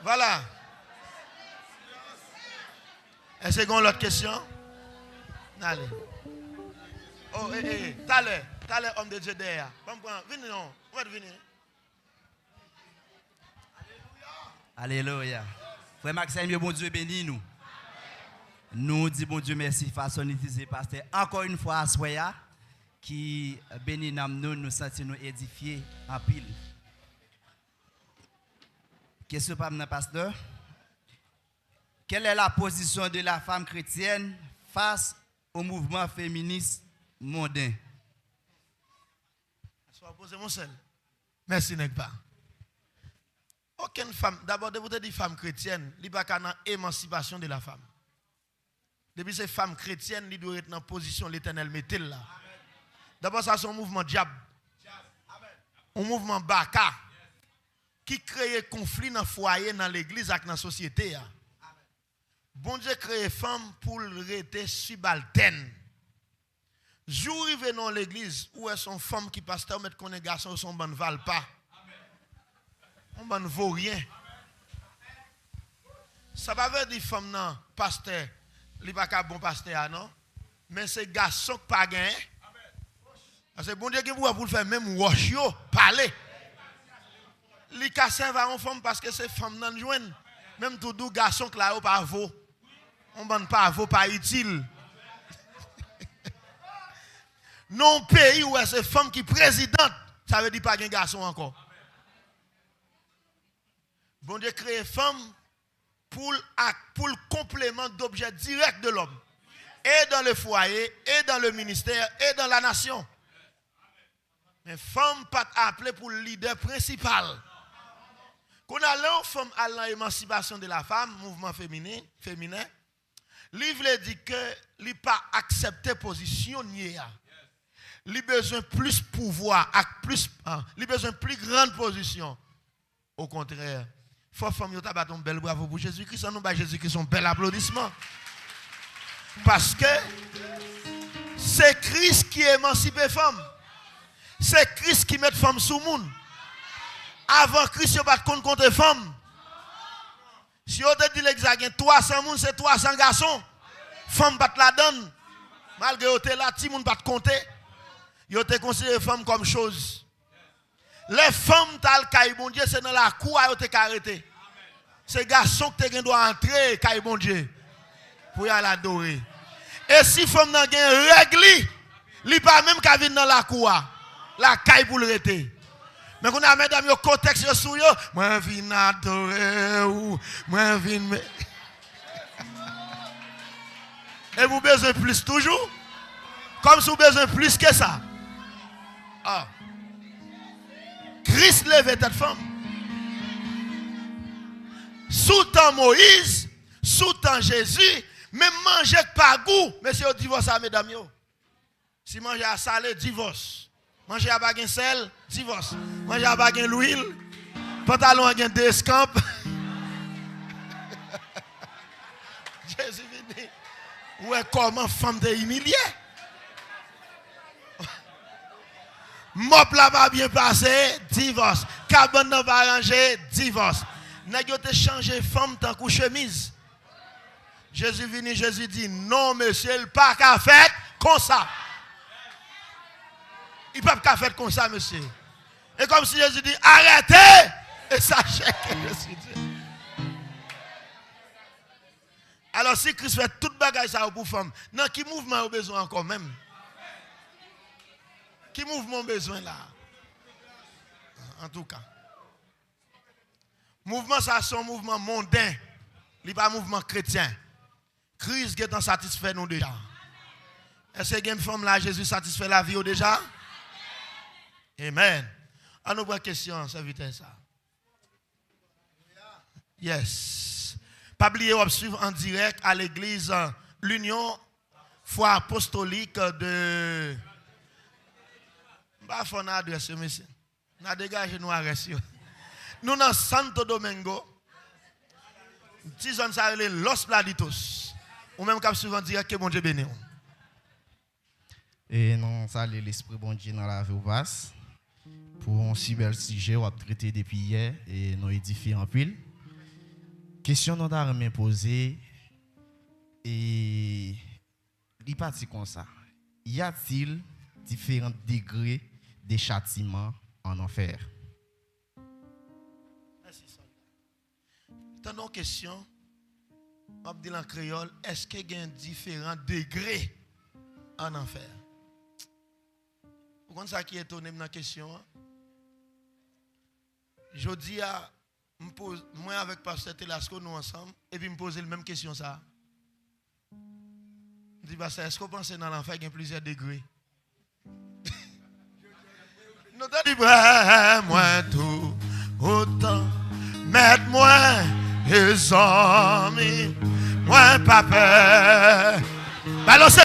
Voilà. Est-ce qu'on a l'autre question? Allez. Oh, t'as l'air, homme de Dieu derrière. Venez, non. On va venir. Alléluia. Frère Maxime, bon Dieu béni nous. Nous disons bon Dieu merci façon d'utiliser pasteur encore une fois à Soya qui bénit nous sentons nous édifiés en pile. Question par mon pasteur. Quelle est la position de la femme chrétienne face au mouvement féministe mondain? Merci Negba. Aucune femme, d'abord, de vous dire femme chrétienne, il n'y a pas d'émancipation de la femme. Depuis ces femmes chrétiennes, il doit être dans la position l'éternel mettait là. D'abord, ça c'est un mouvement diable. Un mouvement baka qui crée conflit dans le foyer, dans l'église et dans la société. Bon Dieu crée femme pour rester subalterne. Jour arrivé dans l'église où est son femme qui pasteur met qu'on est garçon son bon val pas. On ne vaut rien. Ça va veut dire femme non pasteur, il pas qu'un bon pasteur non, mais c'est garçon qui pas gain. C'est bon Dieu qui vous pour faire même wash yo parler. Li ka serva en femme parce que c'est femme nan joine. Même tout doux garçon que là pas vaut. On ban pas vaut pas utile. Non pays où c'est femme qui présidente, ça veut dire pas un garçon encore. Bon Dieu crée femme pour le complément d'objet direct de l'homme. Et dans le foyer, et dans le ministère, et dans la nation. Mais femme pas appelée pour le leader principal. Quand on a l'enfant à l'émancipation de la femme, mouvement féminin, livre dit que il pas accepter position nier. Il besoin plus pouvoir, il besoin plus grande position. Au contraire, faut femme yo ta un bel bravo pour Jésus-Christ, nous ba Jésus-Christ un bel applaudissement. Parce que c'est Christ qui émancipe les femmes. C'est Christ qui met les femmes sous le monde. Avant Christ, il n'y a pas de compte contre les femmes. Si on te dit l'examen, 300 personnes, c'est 300 garçons. Femmes ne la donne. Malgré que tu es là, tout le monde ne pas te compter. Ils te considèrent les femmes comme chose. Les femmes, bon Dieu, c'est dans la cour à te arrêter. C'est garçon que tu dois entrer, bon Dieu, pour y aller adorer. Et si femme n'a pas règle, il pas même qu'à venir dans la cour, la caille pour le rester. Mais quand on a mesdames au contexte sur yo, moi viens adorer ou moi viens et vous besoin plus toujours comme si vous besoin plus que ça. Ah. Christ levait cette femme. Sous temps Moïse, sous temps Jésus, même manger pas goût, monsieur au divorce à mesdames yo. Si manger à salé, divorce. Manger à baguette sel, divorce. Manger à baguette l'huile, pantalon à des escampes. Jésus dit, ouais, comment femme te humiliée? Mop là va bien passer, divorce. Cabane n'a pas arrangé, divorce. N'a pas changé femme tant que chemise. Jésus venu, Jésus dit, non monsieur, il pas qu'à faire comme ça. Il ne peut pas faire comme ça, monsieur. Et comme si Jésus dit, arrêtez et sachez que je suis Dieu. Alors si Christ fait toute bagaille ça pour femme, dans qui mouvement a besoin encore même? Qui mouvement besoin là? En tout cas. Mouvement ça c'est un mouvement mondain. Il n'est pas un mouvement chrétien. Christ est satisfait nous déjà. Est-ce qu'il y a une femme là, Jésus satisfait la vie déjà? Amen. À nous prendre question, ça vite ça. Yes. Pas oublier de suivre en direct à l'église l'Union foi apostolique de bah faut adresse monsieur. Na dégagé nous adresse. Nous dans Santo Domingo. Petit zone ça les Los Pladitos. Ou même cap suivre en direct que bon Dieu béni. Et non salut l'esprit bon Dieu dans la vie basse. Pour un si bel sujet, on a traité depuis hier et nous édifié en pile. Question nous avons posée et il partit comme ça. Y a-t-il différents degrés de châtiment en enfer? Merci, soldat. T'as une question, je vais dire en créole, est-ce qu'il y a différents degrés en enfer? Vous comprenez ça qui est étonné dans la question? Je dis à moi avec Pasteur Telasco, nous ensemble, et puis me poser la même question ça. Je dis, Pasteur, est-ce que vous pensez dans l'enfer qu'il y a plusieurs degrés? Nous t'as dit, moi tout autant, mettez-moi les amis, moi pas peur. Balancez.